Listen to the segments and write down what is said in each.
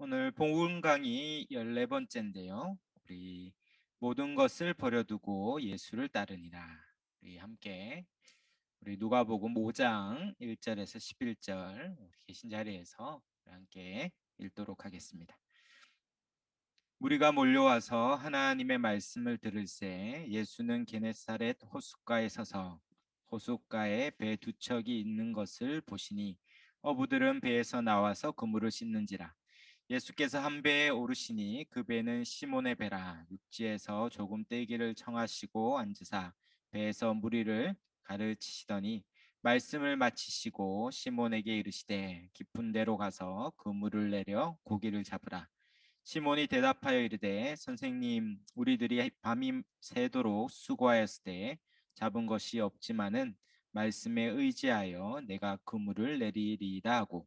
오늘 복음 강의 14번째인데요. 우리 모든 것을 버려두고 예수를 따르니라. 우리 함께 우리 누가복음 5장 1절에서 11절 계신 자리에서 함께 읽도록 하겠습니다. 무리가 몰려와서 하나님의 말씀을 들을새 예수는 게네사렛 호숫가에 서서 호숫가에 배 두 척이 있는 것을 보시니 어부들은 배에서 나와서 그물을 씻는지라. 예수께서 한 배에 오르시니 그 배는 시몬의 배라. 육지에서 조금 떼기를 청하시고 앉으사 배에서 무리를 가르치시더니 말씀을 마치시고 시몬에게 이르시되 깊은 데로 가서 그물을 내려 고기를 잡으라. 시몬이 대답하여 이르되 선생님, 우리들이 밤이 새도록 수고하였을 때 잡은 것이 없지만은 말씀에 의지하여 내가 그물을 내리리이다 하고,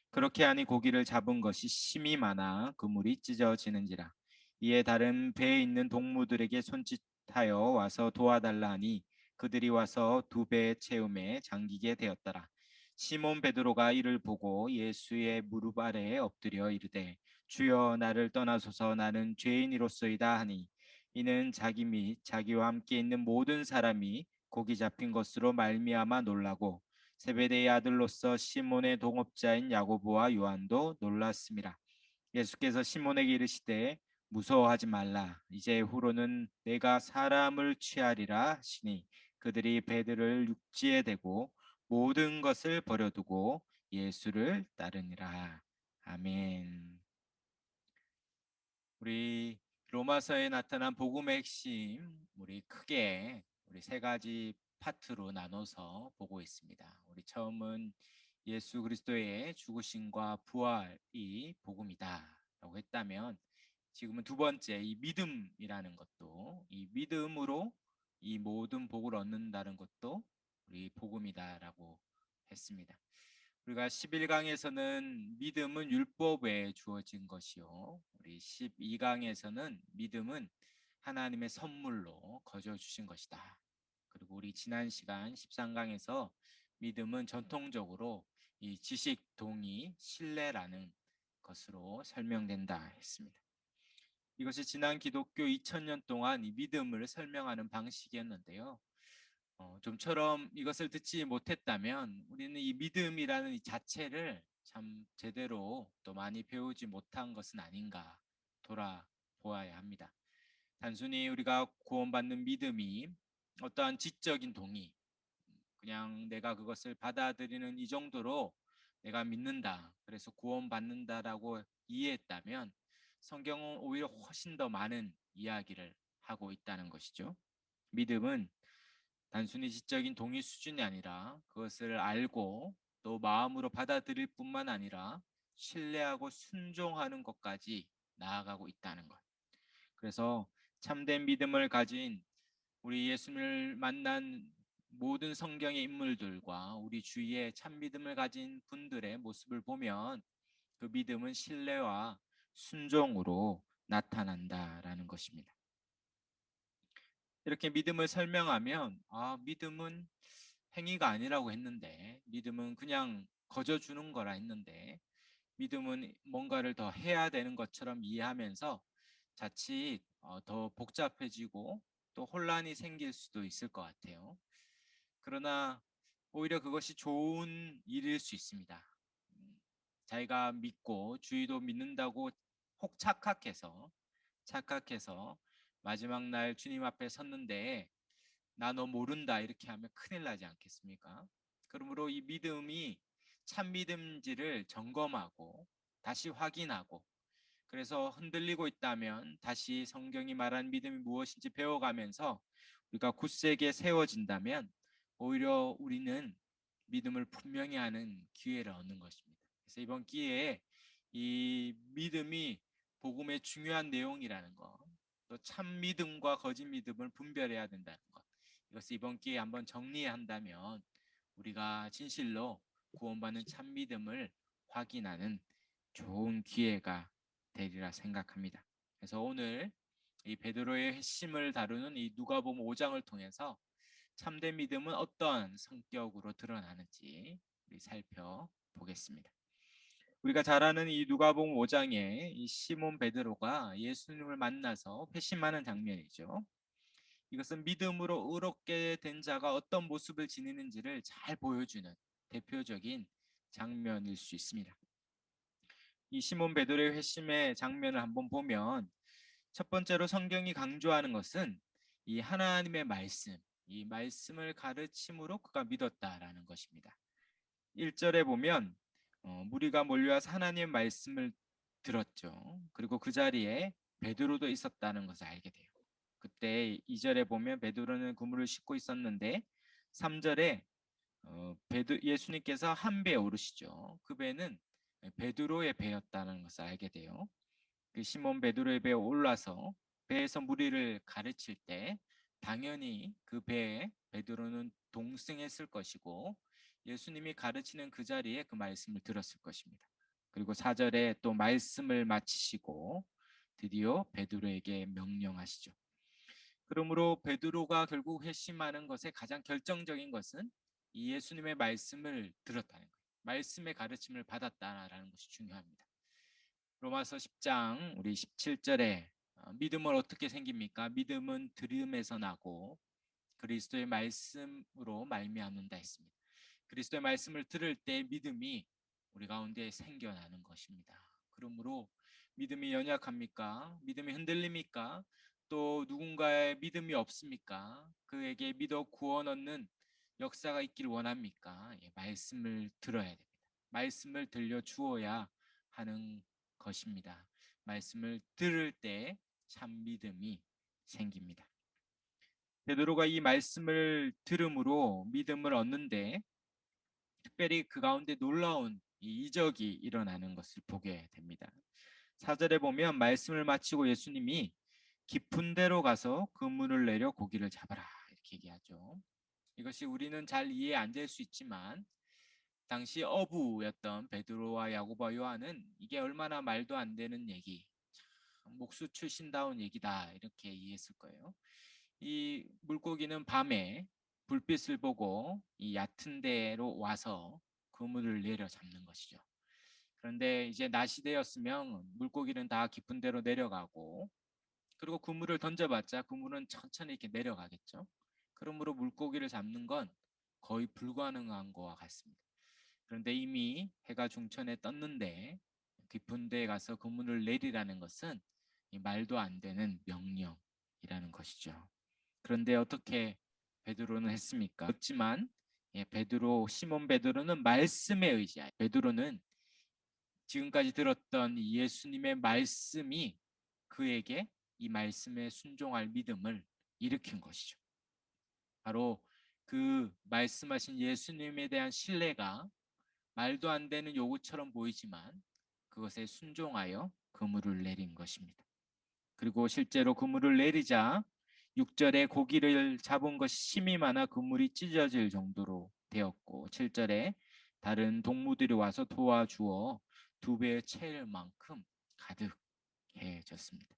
그렇게 하니 고기를 잡은 것이 심이 많아 그물이 찢어지는지라. 이에 다른 배에 있는 동무들에게 손짓하여 와서 도와달라 하니 그들이 와서 두 배의 채움에 잠기게 되었더라. 시몬 베드로가 이를 보고 예수의 무릎 아래에 엎드려 이르되 주여, 나를 떠나소서, 나는 죄인이로소이다 하니, 이는 자기 및 자기와 함께 있는 모든 사람이 고기 잡힌 것으로 말미암아 놀라고 세베대의 아들로서 시몬의 동업자인 야고보와 요한도 놀랐습니다. 예수께서 시몬에게 이르시되 무서워하지 말라, 이제 후로는 내가 사람을 취하리라 하시니 그들이 배들을 육지에 대고 모든 것을 버려두고 예수를 따르니라. 아멘. 우리 로마서에 나타난 복음의 핵심, 우리 크게 우리 세 가지 파트로 나눠서 보고 있습니다. 우리 처음은 예수 그리스도의 죽으심과 부활이 복음이다라고 했다면, 지금은 두 번째 이 믿음이라는 것도, 이 믿음으로 이 모든 복을 얻는다는 것도 우리 복음이다라고 했습니다. 우리가 11강에서는 믿음은 율법에 주어진 것이요, 우리 12강에서는 믿음은 하나님의 선물로 거저 주신 것이다. 그리고 우리 지난 시간 13강에서 믿음은 전통적으로 이 지식, 동의, 신뢰라는 것으로 설명된다 했습니다. 이것이 지난 기독교 2000년 동안 이 믿음을 설명하는 방식이었는데요. 좀처럼 이것을 듣지 못했다면 우리는 이 믿음이라는 이 자체를 참 제대로 또 많이 배우지 못한 것은 아닌가 돌아보아야 합니다. 단순히 우리가 구원받는 믿음이 어떠한 지적인 동의, 그냥 내가 그것을 받아들이는 이 정도로 내가 믿는다, 그래서 구원받는다라고 이해했다면 성경은 오히려 훨씬 더 많은 이야기를 하고 있다는 것이죠. 믿음은 단순히 지적인 동의 수준이 아니라 그것을 알고 또 마음으로 받아들일 뿐만 아니라 신뢰하고 순종하는 것까지 나아가고 있다는 것. 그래서 참된 믿음을 가진 우리 예수를 만난 모든 성경의 인물들과 우리 주위에 참 믿음을 가진 분들의 모습을 보면 그 믿음은 신뢰와 순종으로 나타난다라는 것입니다. 이렇게 믿음을 설명하면, 믿음은 행위가 아니라고 했는데, 믿음은 그냥 거저 주는 거라 했는데, 믿음은 뭔가를 더 해야 되는 것처럼 이해하면서 자칫 더 복잡해지고 또 혼란이 생길 수도 있을 것 같아요. 그러나 오히려 그것이 좋은 일일 수 있습니다. 자기가 믿고 주위도 믿는다고 혹 착각해서 마지막 날 주님 앞에 섰는데 나 너 모른다 이렇게 하면 큰일 나지 않겠습니까? 그러므로 이 믿음이 참 믿음인지를 점검하고 다시 확인하고, 그래서 흔들리고 있다면 다시 성경이 말한 믿음이 무엇인지 배워가면서 우리가 굳세게 세워진다면 오히려 우리는 믿음을 분명히 하는 기회를 얻는 것입니다. 그래서 이번 기회에 이 믿음이 복음의 중요한 내용이라는 것, 또 참 믿음과 거짓 믿음을 분별해야 된다는 것, 이것을 이번 기회에 한번 정리한다면 우리가 진실로 구원받는 참 믿음을 확인하는 좋은 기회가 되리라 생각합니다. 그래서 오늘 이 베드로의 핵심을 다루는 이 누가복음 5장을 통해서 참된 믿음은 어떤 성격으로 드러나는지 우리 살펴보겠습니다. 우리가 잘 아는 이 누가복음 5장에 이 시몬 베드로가 예수님을 만나서 회심하는 장면이죠. 이것은 믿음으로 의롭게 된 자가 어떤 모습을 지니는지를 잘 보여주는 대표적인 장면일 수 있습니다. 이 시몬 베드로의 회심의 장면을 한번 보면 첫 번째로 성경이 강조하는 것은 이 하나님의 말씀, 이 말씀을 가르침으로 그가 믿었다라는 것입니다. 1절에 보면 무리가 몰려와서 하나님의 말씀을 들었죠. 그리고 그 자리에 베드로도 있었다는 것을 알게 돼요. 그때 2절에 보면 베드로는 그물을 싣고 있었는데 3절에 예수님께서 한 배에 오르시죠. 그 배는 베드로의 배였다는 것을 알게 돼요. 그 시몬 베드로의 배에 올라서 배에서 무리를 가르칠 때 당연히 그 배에 베드로는 동승했을 것이고 예수님이 가르치는 그 자리에 그 말씀을 들었을 것입니다. 그리고 4절에 또 말씀을 마치시고 드디어 베드로에게 명령하시죠. 그러므로 베드로가 결국 회심하는 것의 가장 결정적인 것은 이 예수님의 말씀을 들었다는 거예요. 말씀의 가르침을 받았다라는 것이 중요합니다. 로마서 10장 우리 17절에 믿음은 어떻게 생깁니까? 믿음은 들음에서 나고 그리스도의 말씀으로 말미암는다 했습니다. 그리스도의 말씀을 들을 때 믿음이 우리 가운데 생겨나는 것입니다. 그러므로 믿음이 연약합니까? 믿음이 흔들립니까? 또 누군가의 믿음이 없습니까? 그에게 믿어 구원 얻는 역사가 있기를 원합니까? 예, 말씀을 들어야 됩니다. 말씀을 들려 주어야 하는 것입니다. 말씀을 들을 때 참 믿음이 생깁니다. 베드로가 이 말씀을 들음으로 믿음을 얻는데 특별히 그 가운데 놀라운 이적이 일어나는 것을 보게 됩니다. 4절에 보면 말씀을 마치고 예수님이 깊은 데로 가서 그물을 내려 고기를 잡아라 이렇게 얘기하죠. 이것이 우리는 잘 이해 안 될 수 있지만 당시 어부였던 베드로와 야고보와 요한은 이게 얼마나 말도 안 되는 얘기, 목수 출신다운 얘기다 이렇게 이해했을 거예요. 이 물고기는 밤에 불빛을 보고 이 얕은 데로 와서 그물을 내려 잡는 것이죠. 그런데 이제 낮이 되었으면 물고기는 다 깊은 데로 내려가고 그리고 그물을 던져봤자 그물은 천천히 이렇게 내려가겠죠. 그러므로 물고기를 잡는 건 거의 불가능한 것과 같습니다. 그런데 이미 해가 중천에 떴는데 깊은 데에 가서 그물을 내리라는 것은 말도 안 되는 명령이라는 것이죠. 그런데 어떻게 베드로는 했습니까? 그렇지만 베드로 시몬 베드로는 말씀에 의지하여 베드로는 지금까지 들었던 예수님의 말씀이 그에게 이 말씀에 순종할 믿음을 일으킨 것이죠. 바로 그 말씀하신 예수님에 대한 신뢰가 말도 안 되는 요구처럼 보이지만 그것에 순종하여 그물을 내린 것입니다. 그리고 실제로 그물을 내리자 6절에 고기를 잡은 것이 심이 많아 그물이 찢어질 정도로 되었고 7절에 다른 동무들이 와서 도와주어 2배에 채일 만큼 가득해졌습니다.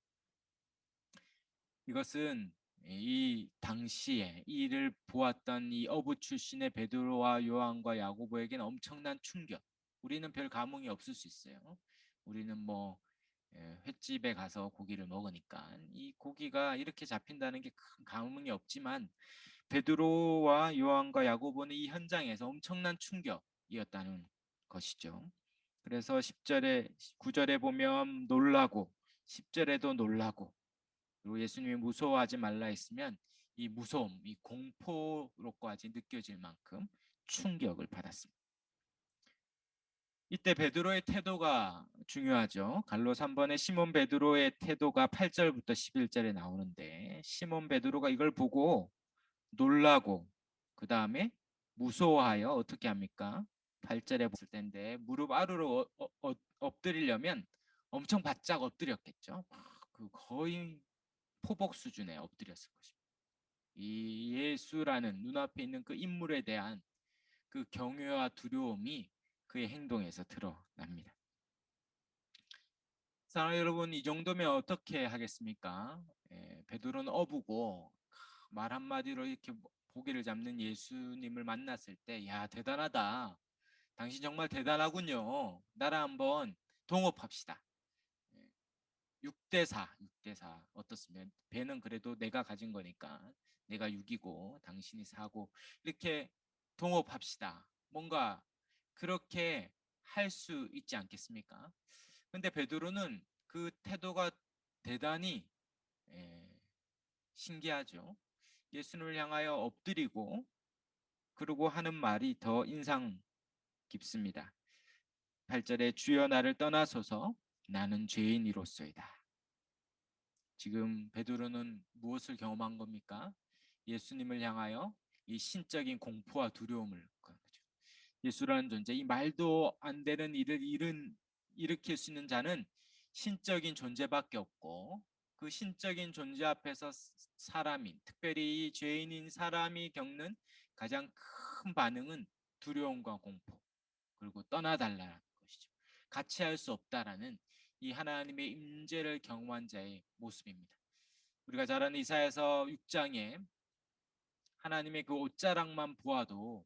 이것은 이 당시에 이를 보았던 이 어부 출신의 베드로와 요한과 야고보에게는 엄청난 충격. 우리는 별 감흥이 없을 수 있어요. 우리는 뭐 횟집에 가서 고기를 먹으니까 이 고기가 이렇게 잡힌다는 게 큰 감흥이 없지만 베드로와 요한과 야고보는 이 현장에서 엄청난 충격이었다는 것이죠. 그래서 10절에 9절에 보면 놀라고 10절에도 놀라고 그리고 예수님이 무서워하지 말라 했으면 이 무서움, 이 공포로까지 느껴질 만큼 충격을 받았습니다. 이때 베드로의 태도가 중요하죠. 갈로 3번에 시몬 베드로의 태도가 8절부터 11절에 나오는데 시몬 베드로가 이걸 보고 놀라고 그 다음에 무서워하여 어떻게 합니까? 8절에 봤을 텐데 무릎 아래로 엎드리려면 엄청 바짝 엎드렸겠죠. 그 거의 포복 수준에 엎드렸을 것입니다. 이 예수라는 눈앞에 있는 그 인물에 대한 그 경외와 두려움이 그의 행동에서 드러납니다. 사랑하는 여러분, 이 정도면 어떻게 하겠습니까? 베드로는 어부고 말 한마디로 이렇게 고기를 잡는 예수님을 만났을 때, 야 대단하다. 당신 정말 대단하군요. 나랑 한번 동업합시다. 6대 4, 6대 4 어떻습니까? 배는 그래도 내가 가진 거니까 내가 6이고 당신이 4고 이렇게 동업합시다. 뭔가 그렇게 할 수 있지 않겠습니까? 근데 베드로는 그 태도가 대단히 예, 신기하죠. 예수님을 향하여 엎드리고 그러고 하는 말이 더 인상 깊습니다. 8절에 주여 나를 떠나소서 나는 죄인이로소이다. 지금 베드로는 무엇을 경험한 겁니까? 예수님을 향하여 이 신적인 공포와 두려움을 겪은 거죠. 예수라는 존재, 이 말도 안 되는 일을 일으킬 수 있는 자는 신적인 존재밖에 없고 그 신적인 존재 앞에서 사람인, 특별히 이 죄인인 사람이 겪는 가장 큰 반응은 두려움과 공포, 그리고 떠나달라는 것이죠. 같이 할 수 없다라는 이 하나님의 임재를 경험한 자의 모습입니다. 우리가 잘 아는 이사야서 6장에 하나님의 그 옷자락만 보아도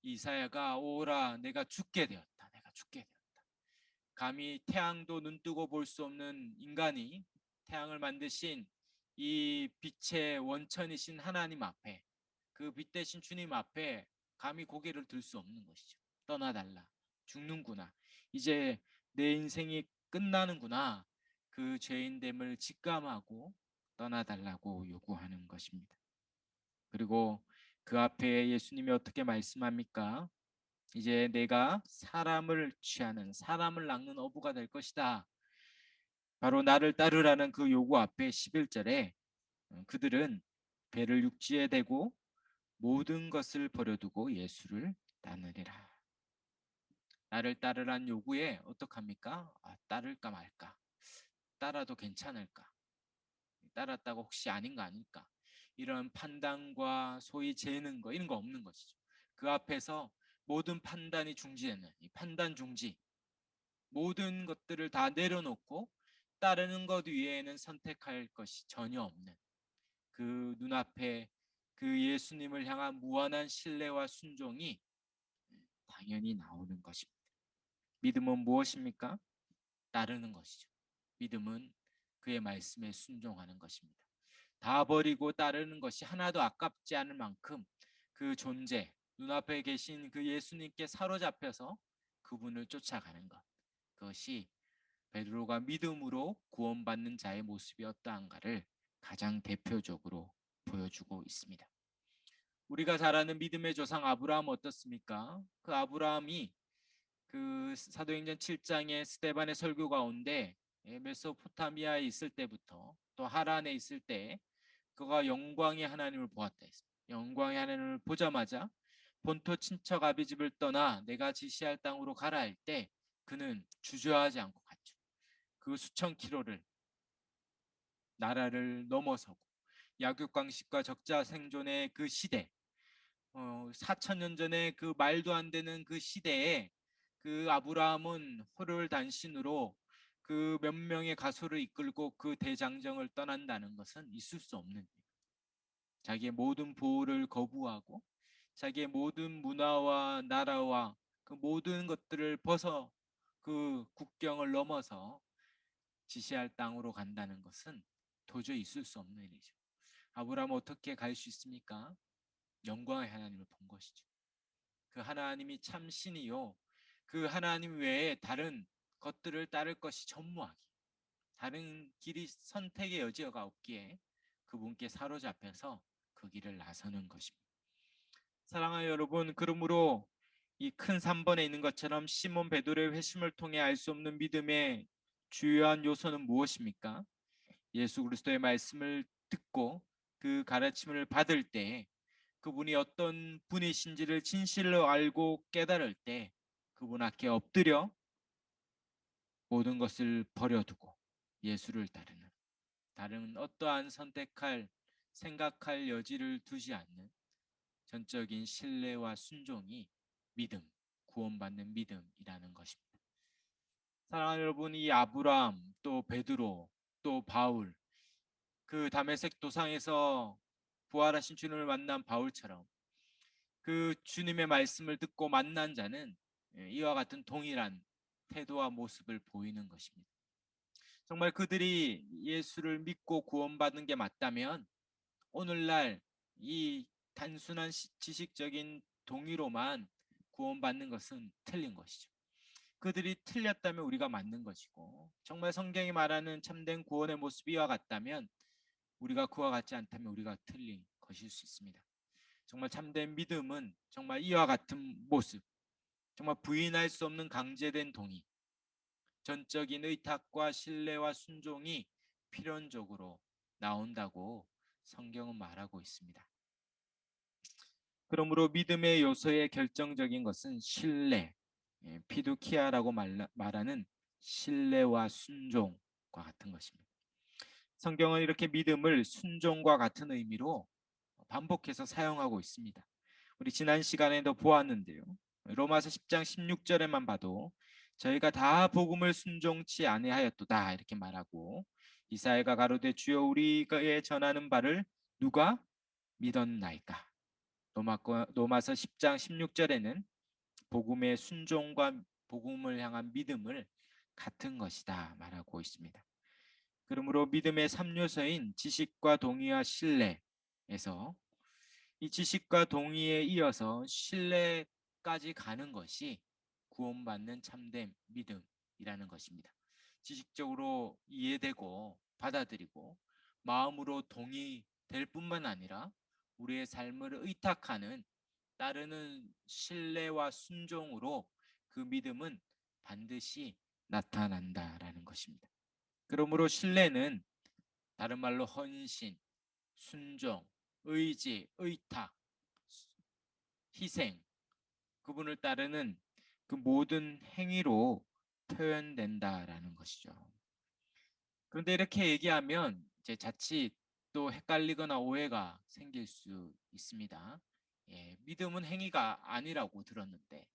이사야가 오라 내가 죽게 되었다. 내가 죽게 되었다. 감히 태양도 눈뜨고 볼 수 없는 인간이 태양을 만드신 이 빛의 원천이신 하나님 앞에 그 빛 대신 주님 앞에 감히 고개를 들 수 없는 것이죠. 떠나달라. 죽는구나. 이제 내 인생이 끝나는구나. 그 죄인됨을 직감하고 떠나달라고 요구하는 것입니다. 그리고 그 앞에 예수님이 어떻게 말씀합니까? 이제 내가 사람을 취하는 사람을 낚는 어부가 될 것이다. 바로 나를 따르라는 그 요구 앞에 11절에 그들은 배를 육지에 대고 모든 것을 버려두고 예수를 따르리라. 나를 따르란 요구에 어떡합니까? 따를까 말까? 따라도 괜찮을까? 따랐다고 혹시 아닌 거 아닐까? 이런 판단과 소위 재는 거 이런 거 없는 것이죠. 그 앞에서 모든 판단이 중지되는 이 판단 중지, 모든 것들을 다 내려놓고 따르는 것 위에는 선택할 것이 전혀 없는 그 눈앞에 그 예수님을 향한 무한한 신뢰와 순종이 당연히 나오는 것입니다. 믿음은 무엇입니까? 따르는 것이죠. 믿음은 그의 말씀에 순종하는 것입니다. 다 버리고 따르는 것이 하나도 아깝지 않을 만큼 그 존재, 눈앞에 계신 그 예수님께 사로잡혀서 그분을 쫓아가는 것. 그것이 베드로가 믿음으로 구원받는 자의 모습이 어떠한가를 가장 대표적으로 보여주고 있습니다. 우리가 잘 아는 믿음의 조상 아브라함 어떻습니까? 그 아브라함이 그 사도행전 7장의 스데반의 설교 가운데 메소포타미아에 있을 때부터 또 하란에 있을 때 그가 영광의 하나님을 보았다 했습니다. 영광의 하나님을 보자마자 본토 친척 아비 집을 떠나 내가 지시할 땅으로 가라 할 때 그는 주저하지 않고 갔죠. 그 수천 킬로를 나라를 넘어서고 약육강식과 적자 생존의 그 시대 4천 년 전에 그 말도 안 되는 그 시대에 그 아브라함은 호롤단신으로 그 몇 명의 가소를 이끌고 그 대장정을 떠난다는 것은 있을 수 없는 일. 자기의 모든 보호를 거부하고 자기의 모든 문화와 나라와 그 모든 것들을 벗어 그 국경을 넘어서 지시할 땅으로 간다는 것은 도저히 있을 수 없는 일이죠. 아브라함은 어떻게 갈 수 있습니까? 영광의 하나님을 본 것이죠. 그 하나님이 참 신이요. 그 하나님 외에 다른 것들을 따를 것이 전무하기. 다른 길이 선택의 여지가 없기에 그분께 사로잡혀서 그 길을 나서는 것입니다. 사랑하는 여러분, 그러므로 이 큰 3번에 있는 것처럼 시몬 베드로의 회심을 통해 알 수 없는 믿음의 주요한 요소는 무엇입니까? 예수 그리스도의 말씀을 듣고 그 가르침을 받을 때 그분이 어떤 분이신지를 진실로 알고 깨달을 때 그분 앞에 엎드려 모든 것을 버려두고 예수를 따르는 다른 어떠한 선택할 생각할 여지를 두지 않는 전적인 신뢰와 순종이 믿음, 구원받는 믿음이라는 것입니다. 사랑하는 여러분, 이 아브라함 또 베드로 또 바울 그 다메섹 도상에서 부활하신 주님을 만난 바울처럼 그 주님의 말씀을 듣고 만난 자는 이와 같은 동일한 태도와 모습을 보이는 것입니다. 정말 그들이 예수를 믿고 구원받는 게 맞다면 오늘날 이 단순한 지식적인 동의로만 구원받는 것은 틀린 것이죠. 그들이 틀렸다면 우리가 맞는 것이고, 정말 성경이 말하는 참된 구원의 모습이 이와 같다면 우리가 그와 같지 않다면 우리가 틀린 것일 수 있습니다. 정말 참된 믿음은 정말 이와 같은 모습, 정말 부인할 수 없는 강제된 동의, 전적인 의탁과 신뢰와 순종이 필연적으로 나온다고 성경은 말하고 있습니다. 그러므로 믿음의 요소의 결정적인 것은 신뢰, 피두키아라고 말하는 신뢰와 순종과 같은 것입니다. 성경은 이렇게 믿음을 순종과 같은 의미로 반복해서 사용하고 있습니다. 우리 지난 시간에도 보았는데요. 로마서 10장 16절에만 봐도 저희가 다 복음을 순종치 아니하였도다 이렇게 말하고, 이사야가 가로되 주여 우리가 전하는 바를 누가 믿었나이까. 로마서 10장 16절에는 복음의 순종과 복음을 향한 믿음을 같은 것이다 말하고 있습니다. 그러므로 믿음의 3요소인 지식과 동의와 신뢰에서 이 지식과 동의에 이어서 신뢰까지 가는 것이 구원받는 참된 믿음이라는 것입니다. 지식적으로 이해되고 받아들이고 마음으로 동의될 뿐만 아니라 우리의 삶을 의탁하는, 따르는 신뢰와 순종으로 그 믿음은 반드시 나타난다라는 것입니다. 그러므로 신뢰는 다른 말로 헌신, 순종, 의지, 의탁, 희생, 그분을 따르는 그 모든 행위로 표현된다라는 것이죠. 그런데 이렇게 얘기하면 이제 자칫 또 헷갈리거나 오해가 생길 수 있습니다. 믿음은 행위가 아니라고 들었는데,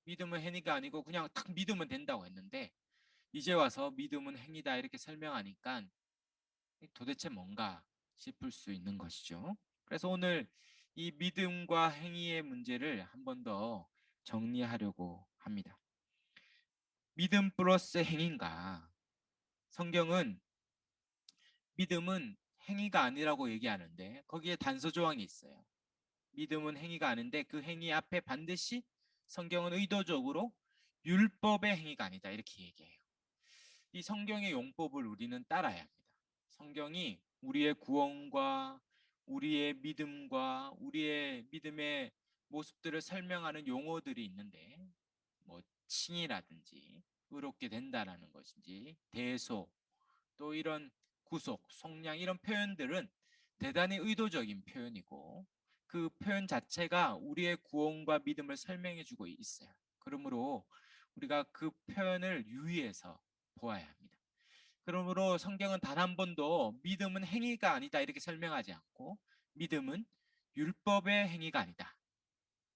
믿음은 행위가 아니고 그냥 딱 믿으면 된다고 했는데, 이제 와서 믿음은 행위다 이렇게 설명하니까 도대체 뭔가 싶을 수 있는 것이죠. 그래서 오늘 이 믿음과 행위의 문제를 한 번 더 정리하려고 합니다. 믿음 플러스 행위인가? 성경은 믿음은 행위가 아니라고 얘기하는데 거기에 단서 조항이 있어요. 믿음은 행위가 아닌데 그 행위 앞에 반드시 성경은 의도적으로 율법의 행위가 아니다 이렇게 얘기해요. 이 성경의 용법을 우리는 따라야 합니다. 성경이 우리의 구원과 우리의 믿음과 우리의 믿음의 모습들을 설명하는 용어들이 있는데, 뭐 칭이라든지 의롭게 된다라는 것인지 대소, 또 이런 구속, 속량 이런 표현들은 대단히 의도적인 표현이고 그 표현 자체가 우리의 구원과 믿음을 설명해 주고 있어요. 그러므로 우리가 그 표현을 유의해서 보아야 합니다. 그러므로 성경은 단 한 번도 믿음은 행위가 아니다 이렇게 설명하지 않고 믿음은 율법의 행위가 아니다.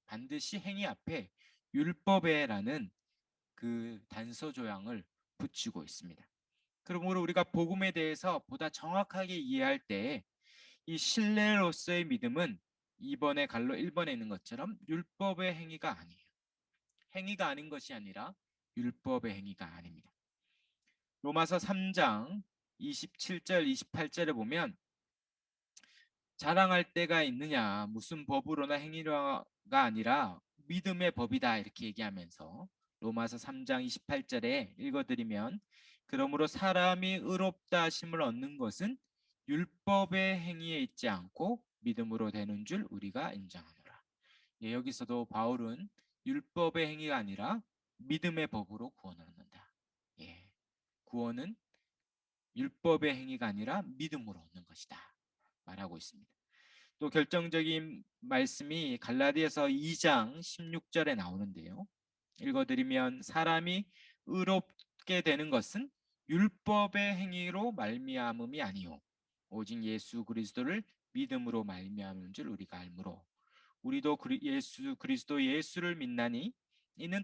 반드시 행위 앞에 율법에라는 그 단서 조항을 붙이고 있습니다. 그러므로 우리가 복음에 대해서 보다 정확하게 이해할 때 이 신뢰로서의 믿음은 2번의 갈로 1번에 있는 것처럼 율법의 행위가 아니에요. 행위가 아닌 것이 아니라 율법의 행위가 아닙니다. 로마서 3장 27절 28절에 보면 자랑할 때가 있느냐 무슨 법으로나 행위가 아니라 믿음의 법이다 이렇게 얘기하면서 로마서 3장 28절에 읽어드리면 그러므로 사람이 의롭다 하심을 얻는 것은 율법의 행위에 있지 않고 믿음으로 되는 줄 우리가 인정하노라. 여기서도 바울은 율법의 행위가 아니라 믿음의 법으로 구원을 얻는다. 구원은 율법의 행위가 아니라 믿음으로 얻는 것이다 말하고 있습니다. 또 결정적인 말씀이 갈라디아서 2장 16절에 나오는데요. 읽어드리면 사람이 의롭게 되는 것은 율법의 행위로 말미암음이 아니요 오직 예수 그리스도를 믿음으로 말미암은 줄 우리가 알므로 우리도 예수 그리스도 예수를 믿나니 이는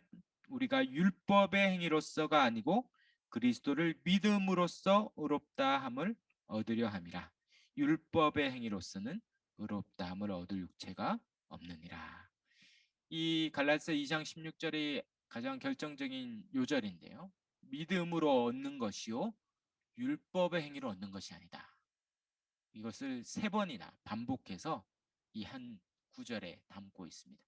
우리가 율법의 행위로서가 아니고 그리스도를 믿음으로써 의롭다 함을 얻으려 함이라. 율법의 행위로서는 의롭다 함을 얻을 육체가 없느니라. 이 갈라디아서 2장 16절의 가장 결정적인 요절인데요. 믿음으로 얻는 것이요 율법의 행위로 얻는 것이 아니다. 이것을 세 번이나 반복해서 이 한 구절에 담고 있습니다.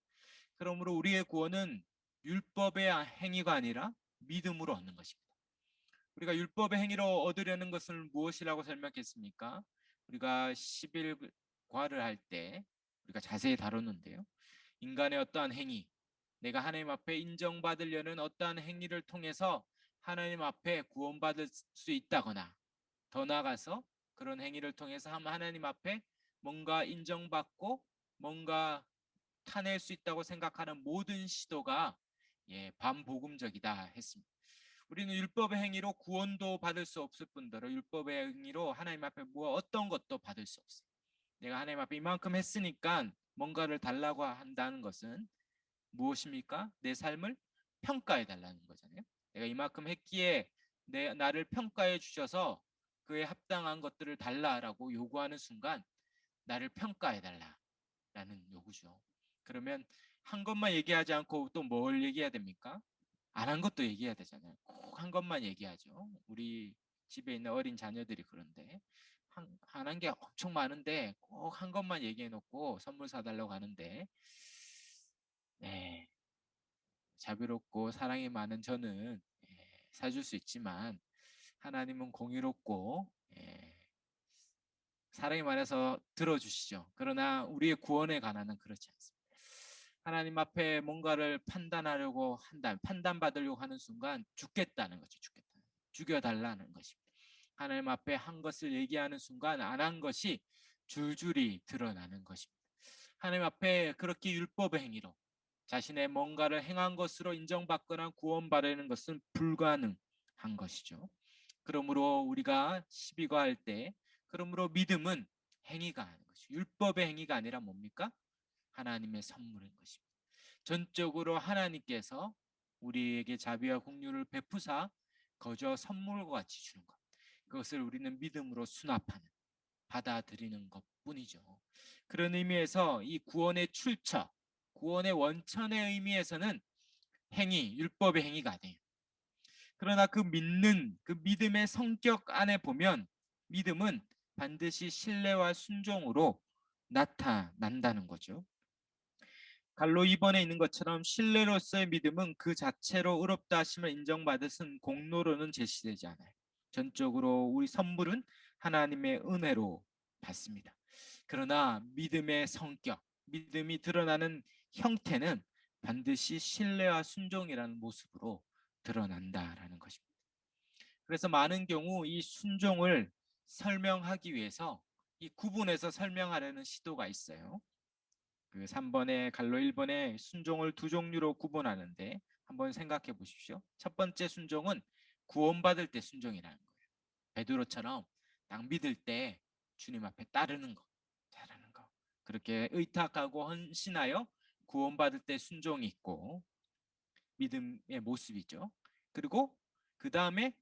그러므로 우리의 구원은 율법의 행위가 아니라 믿음으로 얻는 것입니다. 우리가 율법의 행위로 얻으려는 것을 무엇이라고 설명했습니까? 우리가 11과를 할 때 우리가 자세히 다뤘는데요. 인간의 어떠한 행위, 내가 하나님 앞에 인정받으려는 어떠한 행위를 통해서 하나님 앞에 구원받을 수 있다거나, 더 나아가서 그런 행위를 통해서 하나님 앞에 뭔가 인정받고 뭔가 타낼 수 있다고 생각하는 모든 시도가 반복음적이다 했습니다. 우리는 율법의 행위로 구원도 받을 수 없을 뿐더러 율법의 행위로 하나님 앞에 어떤 것도 받을 수 없어요. 내가 하나님 앞에 이만큼 했으니까 뭔가를 달라고 한다는 것은 무엇입니까? 내 삶을 평가해 달라는 거잖아요. 내가 이만큼 했기에 나를 평가해 주셔서 그에 합당한 것들을 달라라고 요구하는 순간 나를 평가해 달라라는 요구죠. 그러면 한 것만 얘기하지 않고 또 뭘 얘기해야 됩니까? 안 한 것도 얘기해야 되잖아요. 꼭 한 것만 얘기하죠. 우리 집에 있는 어린 자녀들이 그런데 안 한 게 엄청 많은데 꼭 한 것만 얘기해 놓고 선물 사달라고 하는데, 네, 자비롭고 사랑이 많은 저는 사줄 수 있지만 하나님은 공의롭고 사랑이 많아서 들어주시죠. 그러나 우리의 구원에 관한은 그렇지 않습니다. 하나님 앞에 뭔가를 판단하려고 한다, 판단받으려고 하는 순간 죽겠다는 거죠. 죽여달라는 것입니다. 하나님 앞에 한 것을 얘기하는 순간 안 한 것이 줄줄이 드러나는 것입니다. 하나님 앞에 그렇게 율법의 행위로 자신의 뭔가를 행한 것으로 인정받거나 구원받는 것은 불가능한 것이죠. 그러므로 우리가 시비가 할 때, 그러므로 믿음은 행위가 하는 것이 율법의 행위가 아니라 뭡니까? 하나님의 선물인 것입니다. 전적으로 하나님께서 우리에게 자비와 긍휼을 베푸사 거저 선물과 같이 주는 것. 그것을 우리는 믿음으로 수납하는, 받아들이는 것뿐이죠. 그런 의미에서 이 구원의 출처, 구원의 원천의 의미에서는 행위, 율법의 행위가 아니에요. 그러나 그 믿는 그 믿음의 성격 안에 보면 믿음은 반드시 신뢰와 순종으로 나타난다는 거죠. 갈로 2번에 있는 것처럼 신뢰로서의 믿음은 그 자체로 의롭다 하심을 인정받으신 공로로는 제시되지 않아요. 전적으로 우리 선물은 하나님의 은혜로 받습니다. 그러나 믿음의 성격, 믿음이 드러나는 형태는 반드시 신뢰와 순종이라는 모습으로 드러난다라는 것입니다. 그래서 많은 경우 이 순종을 설명하기 위해서 이 구분해서 설명하려는 시도가 있어요. 그 3번에 갈로 1번에 순종을 두 종류로 구분하는데 한번 생각해 보십시오. 첫 번째 순종은 구원받을 때 순종이라는 거예요. 베드로처럼 딱 믿을 때 주님 앞에 따르는 거. 그렇게 의탁하고 헌신하여 구원받을 때 순종이 있고 믿음의 모습이죠. 그리고 그 다음에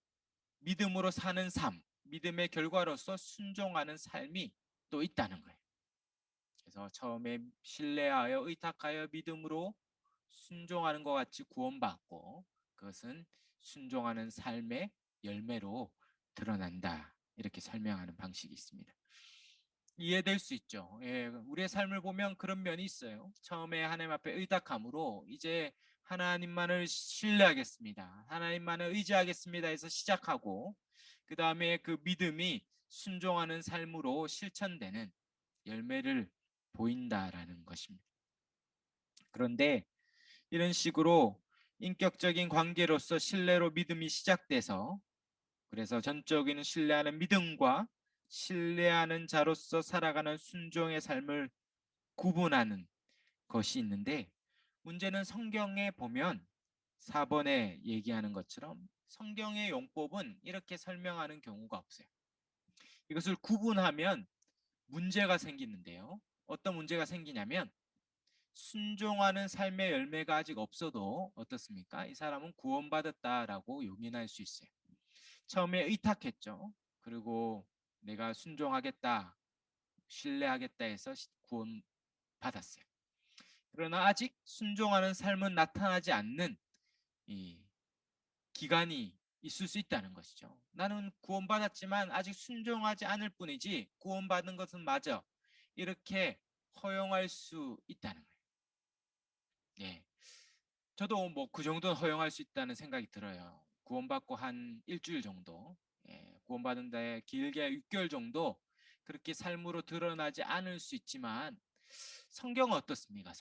믿음으로 사는 삶, 믿음의 결과로서 순종하는 삶이 또 있다는 거예요. 그래서 처음에 신뢰하여 의탁하여 믿음으로 순종하는 것 같이 구원받고 그것은 순종하는 삶의 열매로 드러난다. 이렇게 설명하는 방식이 있습니다. 이해될 수 있죠. 우리의 삶을 보면 그런 면이 있어요. 처음에 하나님 앞에 의탁함으로 이제 하나님만을 신뢰하겠습니다. 하나님만을 의지하겠습니다 해서 시작하고 그 다음에 그 믿음이 순종하는 삶으로 실천되는 열매를 보인다라는 것입니다. 그런데 이런 식으로 인격적인 관계로서 신뢰로 믿음이 시작돼서 그래서 전적인 신뢰하는 믿음과 신뢰하는 자로서 살아가는 순종의 삶을 구분하는 것이 있는데 문제는 성경에 보면 4번에 얘기하는 것처럼 성경의 용법은 이렇게 설명하는 경우가 없어요. 이것을 구분하면 문제가 생기는데요. 어떤 문제가 생기냐면 순종하는 삶의 열매가 아직 없어도 어떻습니까? 이 사람은 구원받았다라고 용인할 수 있어요. 처음에 의탁했죠. 그리고 내가 순종하겠다, 신뢰하겠다 해서 구원받았어요. 그러나 아직 순종하는 삶은 나타나지 않는 이 기간이 있을 수 있다는 것이죠. 나는 구원받았지만 아직 순종하지 않을 뿐이지 구원받은 것은 맞아. 이렇게 허용할 수 있다는 거예요. 예. 저도 뭐 그 정도는 허용할 수 있다는 생각이 들어요. 구원받고 한 일주일 정도, 구원받은 데 길게 6개월 정도 그렇게 삶으로 드러나지 않을 수 있지만 성경은 어떻습니까?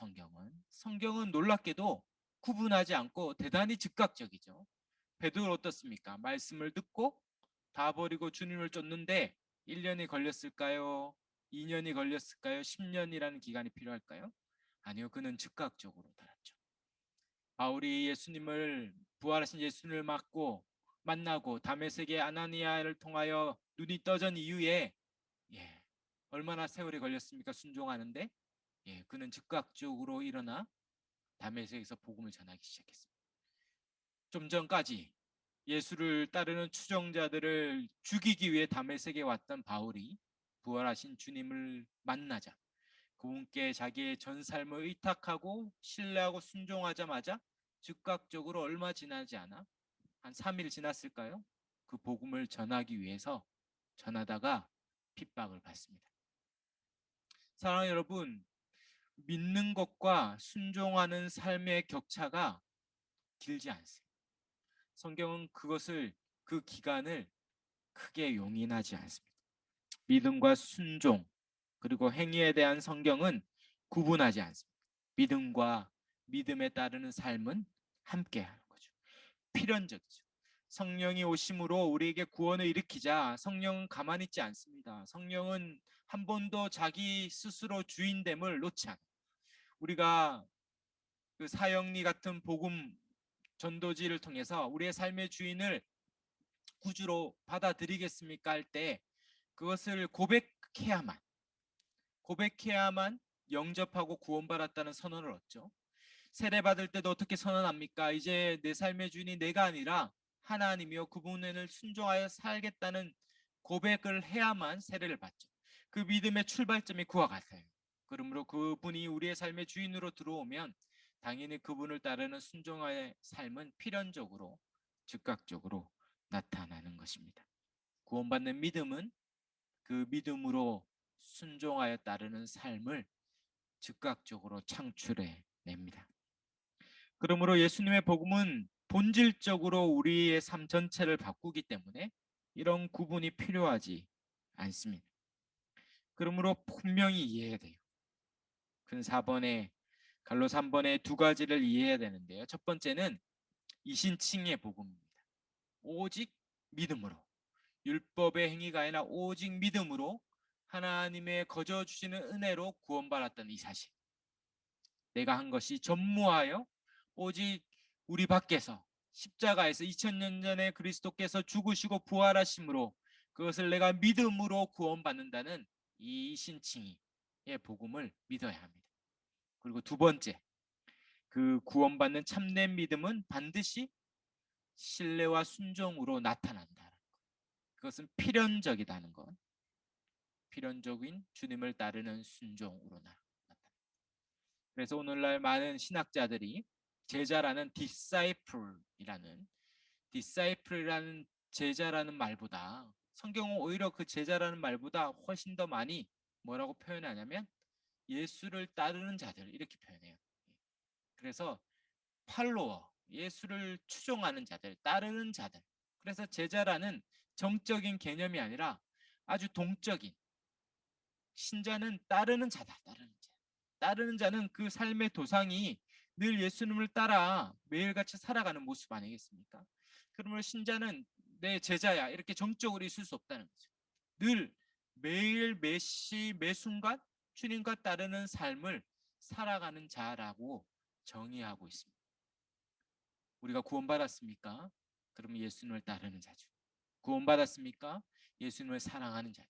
성경은 놀랍게도 구분하지 않고 대단히 즉각적이죠. 베드로 어떻습니까? 말씀을 듣고 다 버리고 주님을 쫓는데 1년이 걸렸을까요? 2년이 걸렸을까요? 10년이라는 기간이 필요할까요? 아니요, 그는 즉각적으로 달았죠. 바울이 예수님을 부활하신 예수님을 만나고 다메섹의 아나니아를 통하여 눈이 떠진 이후에 예, 얼마나 세월이 걸렸습니까? 순종하는데 그는 즉각적으로 일어나 다메섹에서 복음을 전하기 시작했습니다. 좀 전까지 예수를 따르는 추종자들을 죽이기 위해 다메섹에 왔던 바울이 부활하신 주님을 만나자 그분께 자기의 전 삶을 의탁하고 신뢰하고 순종하자마자 즉각적으로 얼마 지나지 않아 한 3일 지났을까요? 그 복음을 전하기 위해서 전하다가 핍박을 받습니다. 사랑하는 여러분, 믿는 것과 순종하는 삶의 격차가 길지 않습니다. 성경은 그 기간을 크게 용인하지 않습니다. 믿음과 순종 그리고 행위에 대한 성경은 구분하지 않습니다. 믿음과 믿음에 따르는 삶은 함께 하는 거죠. 필연적이죠. 성령이 오심으로 우리에게 구원을 일으키자 성령은 가만히 있지 않습니다. 성령은 한 번도 자기 스스로 주인됨을 놓지 않아요. 우리가 그 사형리 같은 복음 전도지를 통해서 우리의 삶의 주인을 구주로 받아들이겠습니까 할 때 그것을 고백해야만 영접하고 구원받았다는 선언을 얻죠. 세례받을 때도 어떻게 선언합니까? 이제 내 삶의 주인이 내가 아니라 하나님이요 그분을 순종하여 살겠다는 고백을 해야만 세례를 받죠. 그 믿음의 출발점이 그와 같아요. 그러므로 그분이 우리의 삶의 주인으로 들어오면 당연히 그분을 따르는 순종의 삶은 필연적으로 즉각적으로 나타나는 것입니다. 구원받는 믿음은 그 믿음으로 순종하여 따르는 삶을 즉각적으로 창출해 냅니다. 그러므로 예수님의 복음은 본질적으로 우리의 삶 전체를 바꾸기 때문에 이런 구분이 필요하지 않습니다. 그러므로 분명히 이해해야 돼요. 근 4번에 갈로 3번에 두 가지를 이해해야 되는데요. 첫 번째는 이신칭의 복음입니다. 오직 믿음으로 율법의 행위가 아니라 오직 믿음으로 하나님의 거저 주시는 은혜로 구원받았다는 이 사실. 내가 한 것이 전무하여 오직 우리 밖에서 십자가에서 2000년 전에 그리스도께서 죽으시고 부활하심으로 그것을 내가 믿음으로 구원받는다는 이 신칭의 복음을 믿어야 합니다. 그리고 두 번째, 그 구원받는 참된 믿음은 반드시 신뢰와 순종으로 나타난다는 것. 그것은 필연적이다는 것. 필연적인 주님을 따르는 순종으로 나타납니다. 그래서 오늘날 많은 신학자들이 제자라는 disciple이라는 제자라는 말보다 성경은 오히려 그 제자라는 말보다 훨씬 더 많이 뭐라고 표현하냐면 예수를 따르는 자들 이렇게 표현해요. 그래서 팔로워, 예수를 추종하는 자들, 따르는 자들. 그래서 제자라는 정적인 개념이 아니라 아주 동적인 신자는 따르는 자다. 따르는 자는 그 삶의 도상이 늘 예수님을 따라 매일같이 살아가는 모습 아니겠습니까? 그러면 신자는 내 제자야 이렇게 정적으로 있을 수 없다는 거죠. 늘 매일 매시 매순간 주님과 따르는 삶을 살아가는 자라고 정의하고 있습니다. 우리가 구원받았습니까? 그러면 예수님을 따르는 자죠. 구원받았습니까? 예수님을 사랑하는 자.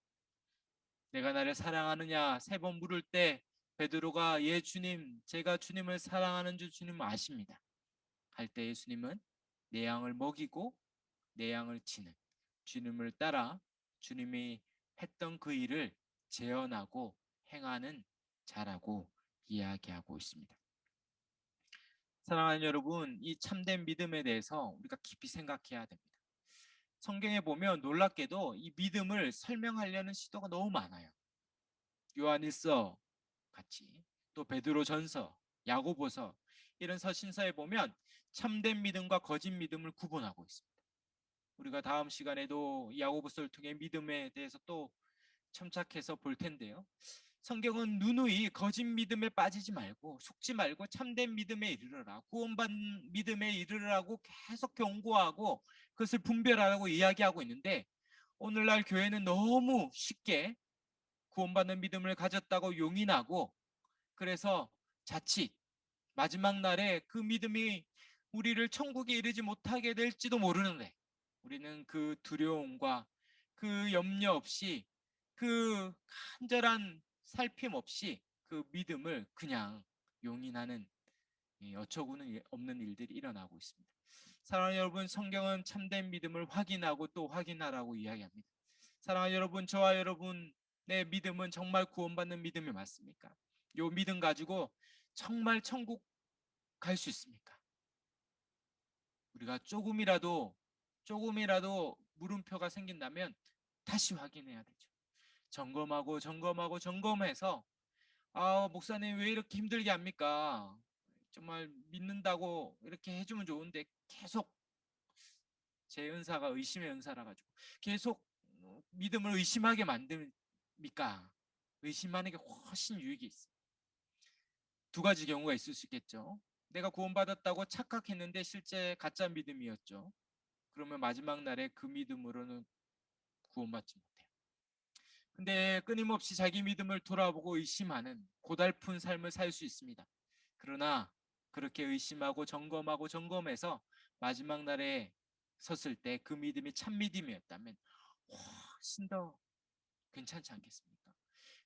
내가 나를 사랑하느냐 3번 물을 때 베드로가 예 주님 제가 주님을 사랑하는 줄 주님 아십니다. 할 때 예수님은 내 양을 먹이고 내 양을 치는 주님을 따라 주님이 했던 그 일을 재현하고 행하는 자라고 이야기하고 있습니다. 사랑하는 여러분, 이 참된 믿음에 대해서 우리가 깊이 생각해야 됩니다. 성경에 보면 놀랍게도 이 믿음을 설명하려는 시도가 너무 많아요. 요한일서 같이, 또 베드로전서, 야고보서, 이런 서신서에 보면 참된 믿음과 거짓 믿음을 구분하고 있습니다. 우리가 다음 시간에도 야고보서를 통해 믿음에 대해서 또 첨삭해서 볼 텐데요. 성경은 누누이 거짓 믿음에 빠지지 말고 속지 말고 참된 믿음에 이르러라, 구원받는 믿음에 이르르라고 계속 경고하고 그것을 분별하라고 이야기하고 있는데, 오늘날 교회는 너무 쉽게 구원받는 믿음을 가졌다고 용인하고, 그래서 자칫 마지막 날에 그 믿음이 우리를 천국에 이르지 못하게 될지도 모르는데, 우리는 그 두려움과 그 염려 없이, 그 간절한 살핌 없이 그 믿음을 그냥 용인하는, 어처구니 없는 일들이 일어나고 있습니다. 사랑하는 여러분, 성경은 참된 믿음을 확인하고 또 확인하라고 이야기합니다. 사랑하는 여러분, 저와 여러분의 믿음은 정말 구원받는 믿음이 맞습니까? 요 믿음 가지고 정말 천국 갈 수 있습니까? 우리가 조금이라도 물음표가 생긴다면 다시 확인해야 되죠. 점검하고 점검하고 점검해서, 목사님 왜 이렇게 힘들게 합니까? 정말 믿는다고 이렇게 해주면 좋은데 계속, 제 은사가 의심의 은사라 가지고 계속 믿음을 의심하게 만듭니까? 의심하는 게 훨씬 유익이 있어요. 두 가지 경우가 있을 수 있겠죠. 내가 구원받았다고 착각했는데 실제 가짜 믿음이었죠. 그러면 마지막 날에 그 믿음으로는 구원받지 못해요. 근데 끊임없이 자기 믿음을 돌아보고 의심하는 고달픈 삶을 살 수 있습니다. 그러나 그렇게 의심하고 점검하고 점검해서 마지막 날에 섰을 때 그 믿음이 참 믿음이었다면 훨씬 더 괜찮지 않겠습니까?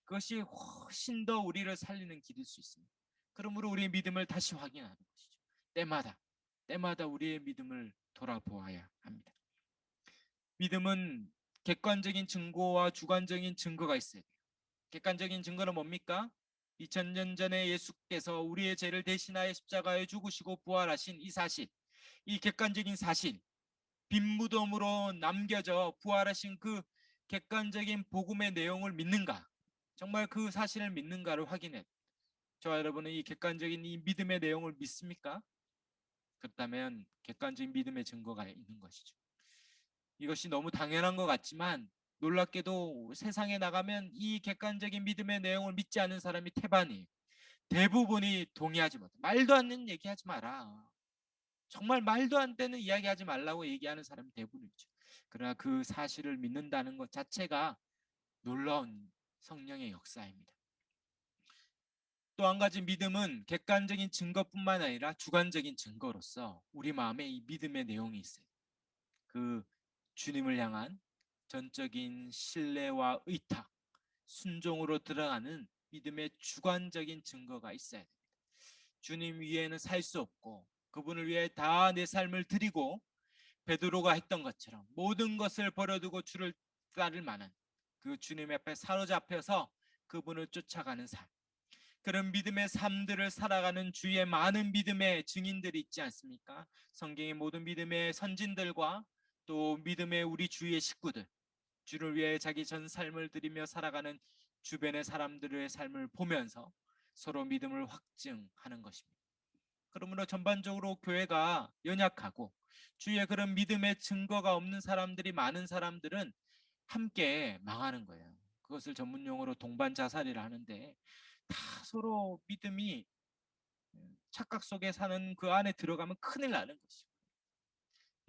그것이 훨씬 더 우리를 살리는 길일 수 있습니다. 그러므로 우리의 믿음을 다시 확인하는 것이죠. 때마다 우리의 믿음을 돌아보아야 합니다. 믿음은 객관적인 증거와 주관적인 증거가 있어야 돼요. 객관적인 증거는 뭡니까? 2000년 전에 예수께서 우리의 죄를 대신하여 십자가에 죽으시고 부활하신 이 사실, 이 객관적인 사실, 빈 무덤으로 남겨져 부활하신 그 객관적인 복음의 내용을 믿는가? 정말 그 사실을 믿는가를 확인해. 저와 여러분은 이 객관적인 이 믿음의 내용을 믿습니까? 그렇다면 객관적인 믿음의 증거가 있는 것이죠. 이것이 너무 당연한 것 같지만 놀랍게도 세상에 나가면 이 객관적인 믿음의 내용을 믿지 않는 사람이 태반이에요. 대부분이 동의하지 못해. 말도 안 되는 얘기하지 마라. 정말 말도 안 되는 이야기하지 말라고 얘기하는 사람이 대부분이죠. 그러나 그 사실을 믿는다는 것 자체가 놀라운 성령의 역사입니다. 또 한 가지, 믿음은 객관적인 증거뿐만 아니라 주관적인 증거로서 우리 마음에 이 믿음의 내용이 있어요. 그 주님을 향한 전적인 신뢰와 의탁, 순종으로 들어가는 믿음의 주관적인 증거가 있어야 됩니다. 주님 위에는 살 수 없고 그분을 위해 다 내 삶을 드리고 베드로가 했던 것처럼 모든 것을 버려두고 주를 따를 만한 그 주님 앞에 사로잡혀서 그분을 쫓아가는 삶, 그런 믿음의 삶들을 살아가는 주위에 많은 믿음의 증인들이 있지 않습니까? 성경의 모든 믿음의 선진들과 또 믿음의 우리 주위의 식구들, 주를 위해 자기 전 삶을 드리며 살아가는 주변의 사람들의 삶을 보면서 서로 믿음을 확증하는 것입니다. 그러므로 전반적으로 교회가 연약하고 주위에 그런 믿음의 증거가 없는 사람들이 많은 사람들은 함께 망하는 거예요. 그것을 전문 용어로 동반 자살이라 하는데, 다 서로 믿음이 착각 속에 사는 그 안에 들어가면 큰일 나는 것이죠.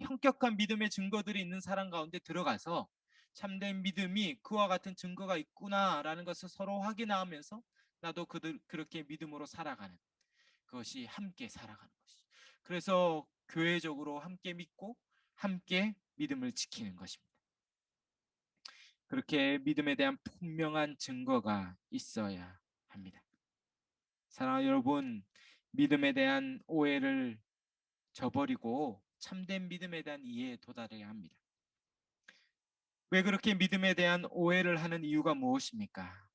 현격한 믿음의 증거들이 있는 사람 가운데 들어가서 참된 믿음이 그와 같은 증거가 있구나라는 것을 서로 확인하면서 나도 그렇게 믿음으로 살아가는, 그것이 함께 살아가는 것이죠. 그래서 교회적으로 함께 믿고 함께 믿음을 지키는 것입니다. 그렇게 믿음에 대한 분명한 증거가 있어야 합니다. 사랑하는 여러분, 믿음에 대한 오해를 저버리고 참된 믿음에 대한 이해에 도달해야 합니다. 왜 그렇게 믿음에 대한 오해를 하는 이유가 무엇입니까?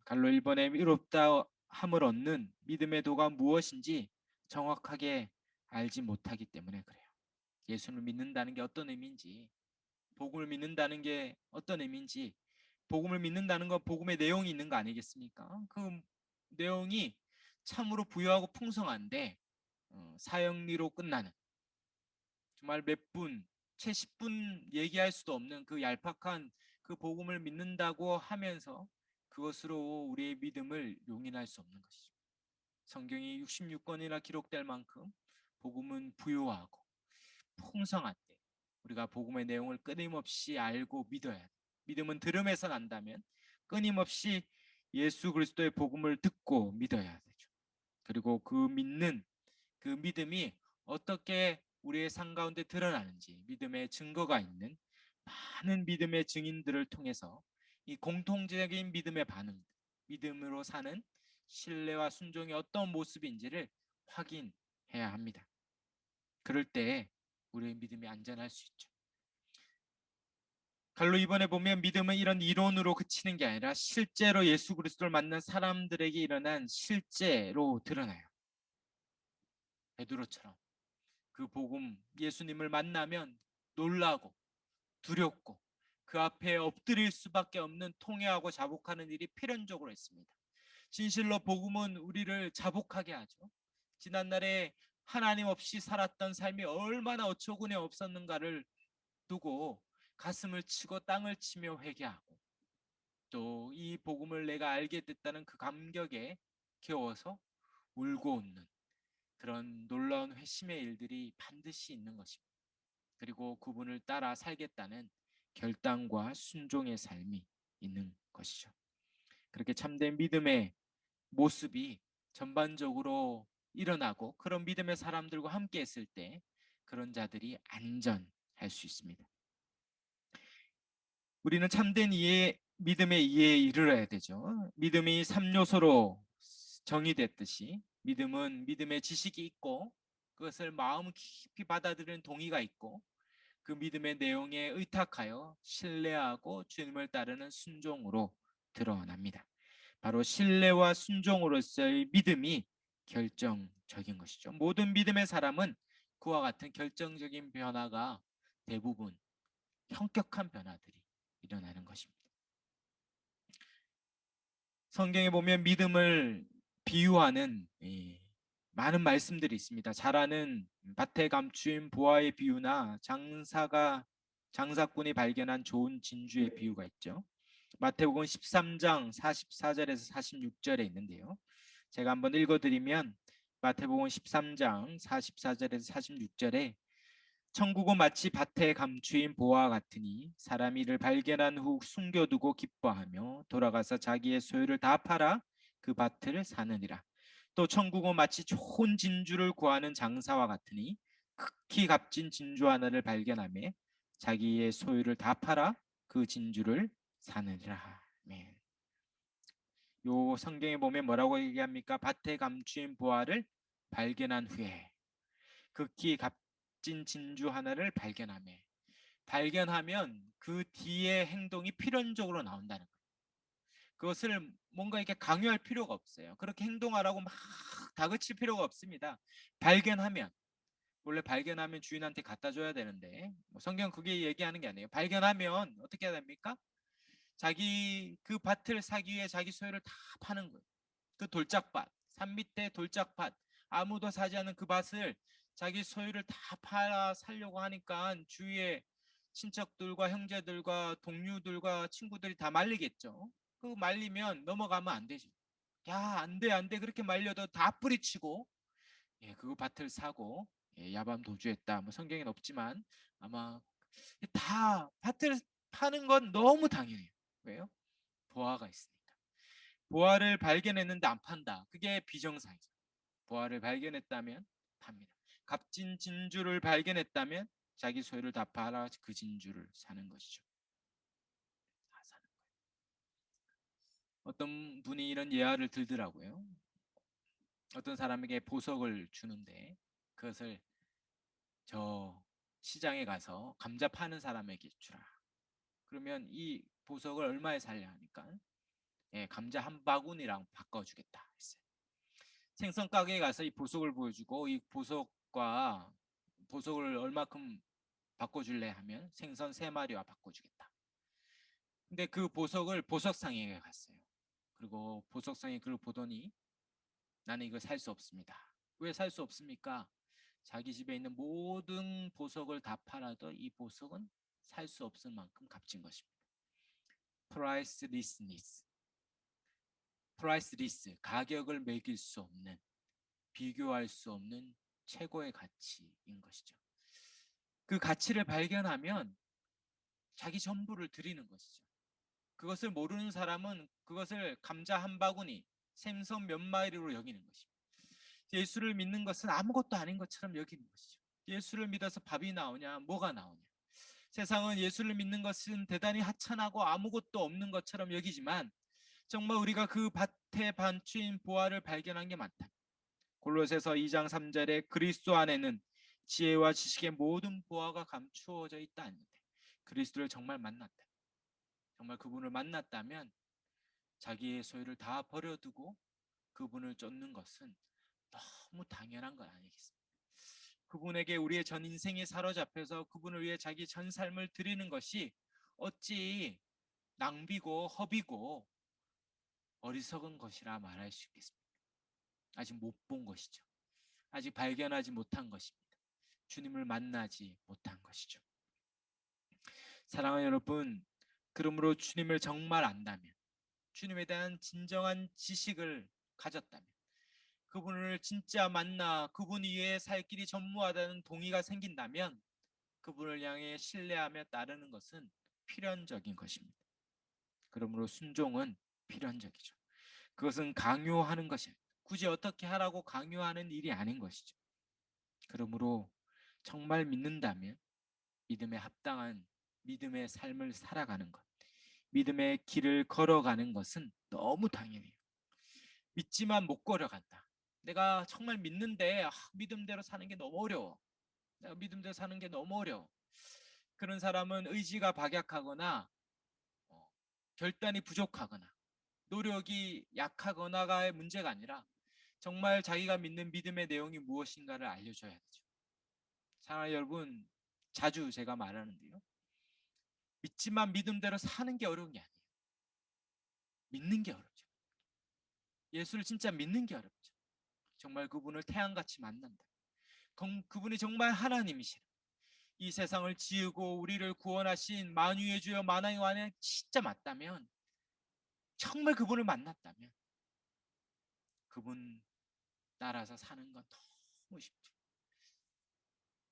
갈로 1번에 의롭다 함을 얻는 믿음의 도가 무엇인지 정확하게 알지 못하기 때문에 그래요. 예수를 믿는다는 게 어떤 의미인지, 복음을 믿는다는 게 어떤 의미인지, 복음을 믿는다는 건 복음의 내용이 있는 거 아니겠습니까? 그 내용이 참으로 부유하고 풍성한데 사형리로 끝나는, 정말 몇 분, 채 10분 얘기할 수도 없는 그 얄팍한 그 복음을 믿는다고 하면서 그것으로 우리의 믿음을 용인할 수 없는 것이죠. 성경이 66권이나 기록될 만큼 복음은 부유하고 풍성한데 우리가 복음의 내용을 끊임없이 알고 믿어야 돼. 믿음은 들음에서 난다면 끊임없이 예수 그리스도의 복음을 듣고 믿어야 되죠. 그리고 그 믿는 그 믿음이 어떻게 우리의 삶 가운데 드러나는지, 믿음의 증거가 있는 많은 믿음의 증인들을 통해서 이 공통적인 믿음의 반응, 믿음으로 사는 신뢰와 순종이 어떤 모습인지를 확인해야 합니다. 그럴 때 우리의 믿음이 안전할 수 있죠. 갈로 이번에 보면 믿음은 이런 이론으로 그치는 게 아니라 실제로 예수 그리스도를 만난 사람들에게 일어난 실제로 드러나요. 베드로처럼 그 복음, 예수님을 만나면 놀라고 두렵고 그 앞에 엎드릴 수밖에 없는 통회하고 자복하는 일이 필연적으로 있습니다. 진실로 복음은 우리를 자복하게 하죠. 지난날에 하나님 없이 살았던 삶이 얼마나 어처구니 없었는가를 두고 가슴을 치고 땅을 치며 회개하고, 또 이 복음을 내가 알게 됐다는 그 감격에 겨워서 울고 웃는 그런 놀라운 회심의 일들이 반드시 있는 것입니다. 그리고 그분을 따라 살겠다는 결단과 순종의 삶이 있는 것이죠. 그렇게 참된 믿음의 모습이 전반적으로 일어나고 그런 믿음의 사람들과 함께 했을 때 그런 자들이 안전할 수 있습니다. 우리는 참된 믿음의 이해에 이르러야 되죠. 믿음이 3요소로 정의됐듯이 믿음은 믿음의 지식이 있고 그것을 마음 깊이 받아들이는 동의가 있고 그 믿음의 내용에 의탁하여 신뢰하고 주님을 따르는 순종으로 드러납니다. 바로 신뢰와 순종으로서의 믿음이 결정적인 것이죠. 모든 믿음의 사람은 그와 같은 결정적인 변화가 대부분 현격한 변화들이 일어나는 것입니다. 성경에 보면 믿음을 비유하는 많은 말씀들이 있습니다. 자라는 밭에 감추인 보아의 비유나 장사꾼이 발견한 좋은 진주의 비유가 있죠. 마태복음 13장 44절에서 46절에 있는데요. 제가 한번 읽어드리면 마태복음 13장 44절에서 46절에 천국은 마치 밭에 감추인 보와 같으니 사람이 이를 발견한 후 숨겨두고 기뻐하며 돌아가서 자기의 소유를 다 팔아 그 밭을 사느니라. 또 천국은 마치 좋은 진주를 구하는 장사와 같으니 극히 값진 진주 하나를 발견하며 자기의 소유를 다 팔아 그 진주를 사느니라. 아멘. 요 성경에 보면 뭐라고 얘기합니까? 밭에 감추인 보화를 발견한 후에 극히 값진 진주 하나를 발견하면 그 뒤에 행동이 필연적으로 나온다는 거예요. 그것을 뭔가 이렇게 강요할 필요가 없어요. 그렇게 행동하라고 막 다그칠 필요가 없습니다. 발견하면, 원래 발견하면 주인한테 갖다 줘야 되는데 성경 그게 얘기하는 게 아니에요. 발견하면 어떻게 해야 됩니까? 자기 그 밭을 사기 위해 자기 소유를 다 파는 거예요. 그 돌짝밭, 산 밑에 돌짝밭, 아무도 사지 않은 그 밭을 자기 소유를 다 팔아 살려고 하니까 주위에 친척들과 형제들과 동료들과 친구들이 다 말리겠죠. 그 말리면 넘어가면 안 되죠. 야, 안 돼, 안 돼. 그렇게 말려도 다 뿌리치고, 그 밭을 사고, 야밤 도주했다. 뭐 성경에는 없지만 아마 다 밭을 파는 건 너무 당연해요. 왜요? 보화가 있으니까. 보화를 발견했는데 안 판다. 그게 비정상이죠. 보화를 발견했다면 팝니다. 값진 진주를 발견했다면 자기 소유를 다 팔아 그 진주를 사는 것이죠. 다 사는 거예요. 어떤 분이 이런 예화를 들더라고요. 어떤 사람에게 보석을 주는데 그것을 저 시장에 가서 감자 파는 사람에게 주라. 그러면 이 보석을 얼마에 살려 하니까 감자 한 바구니랑 바꿔주겠다 했어요. 생선 가게에 가서 이 보석을 보여주고 이 보석을 얼마큼 바꿔줄래 하면 생선 3마리와 바꿔주겠다. 근데 그 보석을 보석상에게 갔어요. 그리고 보석상이 그걸 보더니 나는 이걸 살 수 없습니다. 왜 살 수 없습니까? 자기 집에 있는 모든 보석을 다 팔아도 이 보석은 살 수 없을 만큼 값진 것입니다. pricelessness, priceless, 가격을 매길 수 없는, 비교할 수 없는 최고의 가치인 것이죠. 그 가치를 발견하면 자기 전부를 드리는 것이죠. 그것을 모르는 사람은 그것을 감자 한 바구니, 생선 몇 마리로 여기는 것입니다. 예수를 믿는 것은 아무것도 아닌 것처럼 여기는 것이죠. 예수를 믿어서 밥이 나오냐, 뭐가 나오냐. 세상은 예수를 믿는 것은 대단히 하찮하고 아무것도 없는 것처럼 여기지만 정말 우리가 그 밭에 반추인 보화를 발견한 게 많다. 골로새서 2장 3절에 그리스도 안에는 지혜와 지식의 모든 보화가 감추어져 있다 했는데 그리스도를 정말 만났다. 정말 그분을 만났다면 자기의 소유를 다 버려두고 그분을 쫓는 것은 너무 당연한 것 아니겠습니까? 그분에게 우리의 전 인생이 사로잡혀서 그분을 위해 자기 전 삶을 드리는 것이 어찌 낭비고 허비고 어리석은 것이라 말할 수 있겠습니까? 아직 못 본 것이죠. 아직 발견하지 못한 것입니다. 주님을 만나지 못한 것이죠. 사랑하는 여러분, 그러므로 주님을 정말 안다면, 주님에 대한 진정한 지식을 가졌다면, 그분을 진짜 만나 그분 위에 살 길이 전무하다는 동의가 생긴다면 그분을 향해 신뢰하며 따르는 것은 필연적인 것입니다. 그러므로 순종은 필연적이죠. 그것은 강요하는 것이 아닙니다. 굳이 어떻게 하라고 강요하는 일이 아닌 것이죠. 그러므로 정말 믿는다면 믿음에 합당한 믿음의 삶을 살아가는 것, 믿음의 길을 걸어가는 것은 너무 당연해요. 믿지만 못 걸어간다. 내가 정말 믿는데 믿음대로 사는 게 너무 어려워. 내가 믿음대로 사는 게 너무 어려워. 그런 사람은 의지가 박약하거나 결단이 부족하거나 노력이 약하거나가 문제가 아니라 정말 자기가 믿는 믿음의 내용이 무엇인가를 알려줘야 되죠. 사랑하는 여러분, 자주 제가 말하는데요. 믿지만 믿음대로 사는 게 어려운 게 아니에요. 믿는 게 어렵죠. 예수를 진짜 믿는 게 어렵죠. 정말 그분을 태양같이 만난다. 그분이 정말 하나님이시라. 이 세상을 지으고 우리를 구원하신 만유의 주여 만왕의 왕이 진짜 맞다면, 정말 그분을 만났다면 그분 따라서 사는 건 너무 쉽죠.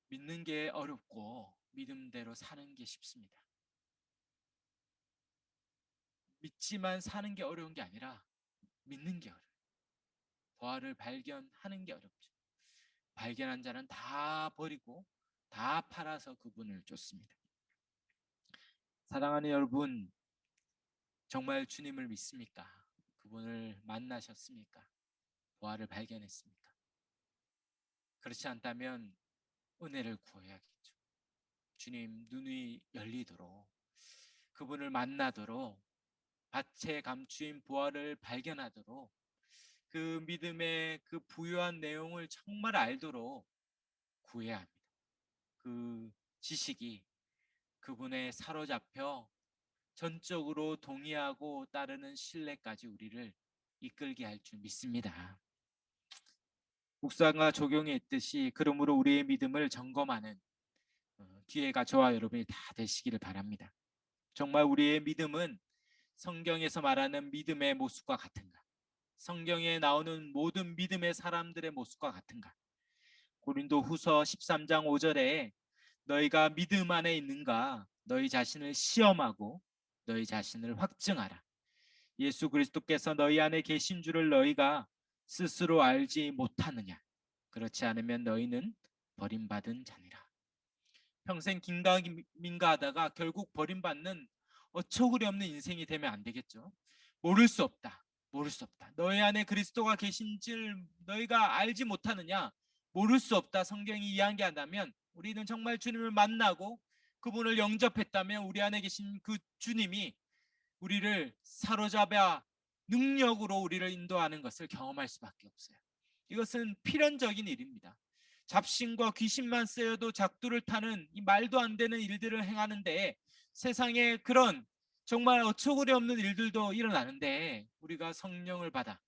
믿는 게 어렵고 믿음대로 사는 게 쉽습니다. 믿지만 사는 게 어려운 게 아니라 믿는 게 어려워요. 부활을 발견하는 게 어렵죠. 발견한 자는 다 버리고 다 팔아서 그분을 쫓습니다. 사랑하는 여러분, 정말 주님을 믿습니까? 그분을 만나셨습니까? 부활을 발견했습니까? 그렇지 않다면 은혜를 구해야겠죠. 주님 눈이 열리도록, 그분을 만나도록, 밭에 감추인 부활을 발견하도록, 그 믿음의 그 부유한 내용을 정말 알도록 구해야 합니다. 그 지식이 그분에 사로잡혀 전적으로 동의하고 따르는 신뢰까지 우리를 이끌게 할 줄 믿습니다. 묵상과 적용에 있듯이 그러므로 우리의 믿음을 점검하는 기회가 저와 여러분이 다 되시기를 바랍니다. 정말 우리의 믿음은 성경에서 말하는 믿음의 모습과 같은가? 성경에 나오는 모든 믿음의 사람들의 모습과 같은가? 고린도 후서 13장 5절에 너희가 믿음 안에 있는가? 너희 자신을 시험하고 너희 자신을 확증하라. 예수 그리스도께서 너희 안에 계신 줄을 너희가 스스로 알지 못하느냐? 그렇지 않으면 너희는 버림받은 자니라. 평생 긴가민가 하다가 결국 버림받는 어처구니 없는 인생이 되면 안 되겠죠. 모를 수 없다. 모를 수 없다. 너희 안에 그리스도가 계신 줄 너희가 알지 못하느냐? 모를 수 없다. 성경이 이야기한다면 우리는 정말 주님을 만나고 그분을 영접했다면 우리 안에 계신 그 주님이 우리를 사로잡아 능력으로 우리를 인도하는 것을 경험할 수밖에 없어요. 이것은 필연적인 일입니다. 잡신과 귀신만 쓰여도 작두를 타는 이 말도 안 되는 일들을 행하는데, 세상에 그런 정말 어처구니 없는 일들도 일어나는데, 우리가 성령을 받아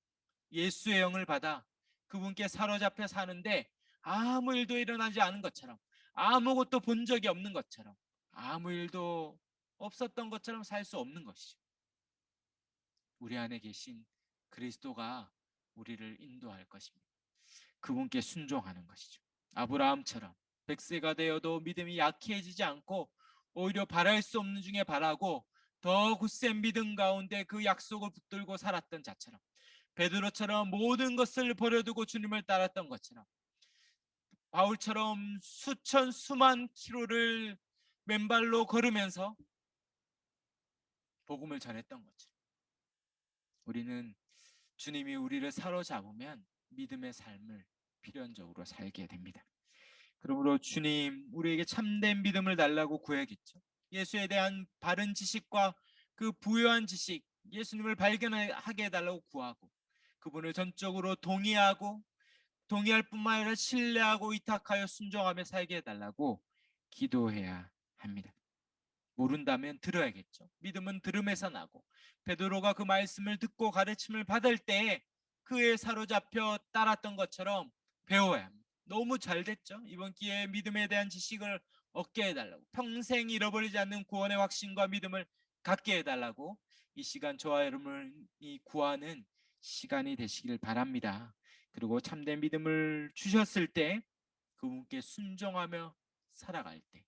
예수의 영을 받아 그분께 사로잡혀 사는데 아무 일도 일어나지 않은 것처럼, 아무것도 본 적이 없는 것처럼, 아무 일도 없었던 것처럼 살 수 없는 것이죠. 우리 안에 계신 그리스도가 우리를 인도할 것입니다. 그분께 순종하는 것이죠. 아브라함처럼 100세가 되어도 믿음이 약해지지 않고 오히려 바랄 수 없는 중에 바라고 더 굳센 믿음 가운데 그 약속을 붙들고 살았던 자처럼, 베드로처럼 모든 것을 버려두고 주님을 따랐던 것처럼, 바울처럼 수천 수만 킬로를 맨발로 걸으면서 복음을 전했던 것처럼, 우리는 주님이 우리를 사로잡으면 믿음의 삶을 필연적으로 살게 됩니다. 그러므로 주님, 우리에게 참된 믿음을 달라고 구해야겠죠. 예수에 대한 바른 지식과 그 부유한 지식, 예수님을 발견하게 해달라고 구하고, 그분을 전적으로 동의할 뿐만 아니라 신뢰하고 위탁하여 순종하며 살게 해달라고 기도해야 합니다. 모른다면 들어야겠죠. 믿음은 들음에서 나고, 베드로가 그 말씀을 듣고 가르침을 받을 때 그에 사로잡혀 따랐던 것처럼 배워야 합니다. 너무 잘 됐죠. 이번 기회에 믿음에 대한 지식을 얻게 해달라고, 평생 잃어버리지 않는 구원의 확신과 믿음을 갖게 해달라고 이 시간 저와 여러분이 구하는 시간이 되시길 바랍니다. 그리고 참된 믿음을 주셨을 때 그분께 순종하며 살아갈 때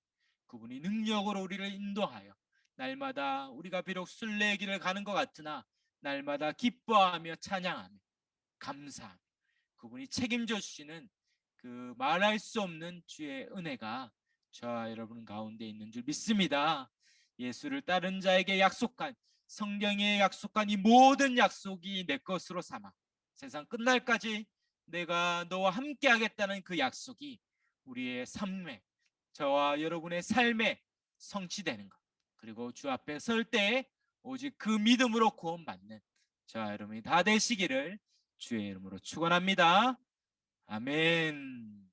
그분이 능력으로 우리를 인도하여 날마다 우리가 비록 순례의 길을 가는 것 같으나 날마다 기뻐하며 찬양하며 감사하며 그분이 책임져 주시는 그 말할 수 없는 주의 은혜가 저와 여러분 가운데 있는 줄 믿습니다. 예수를 따른 자에게 약속한, 성경에 약속한 이 모든 약속이 내 것으로 삼아 세상 끝날까지 내가 너와 함께 하겠다는 그 약속이 우리의 삶에, 저와 여러분의 삶에 성취되는 것, 그리고 주 앞에 설 때 오직 그 믿음으로 구원받는 저와 여러분이 다 되시기를 주의 이름으로 축원합니다. 아멘.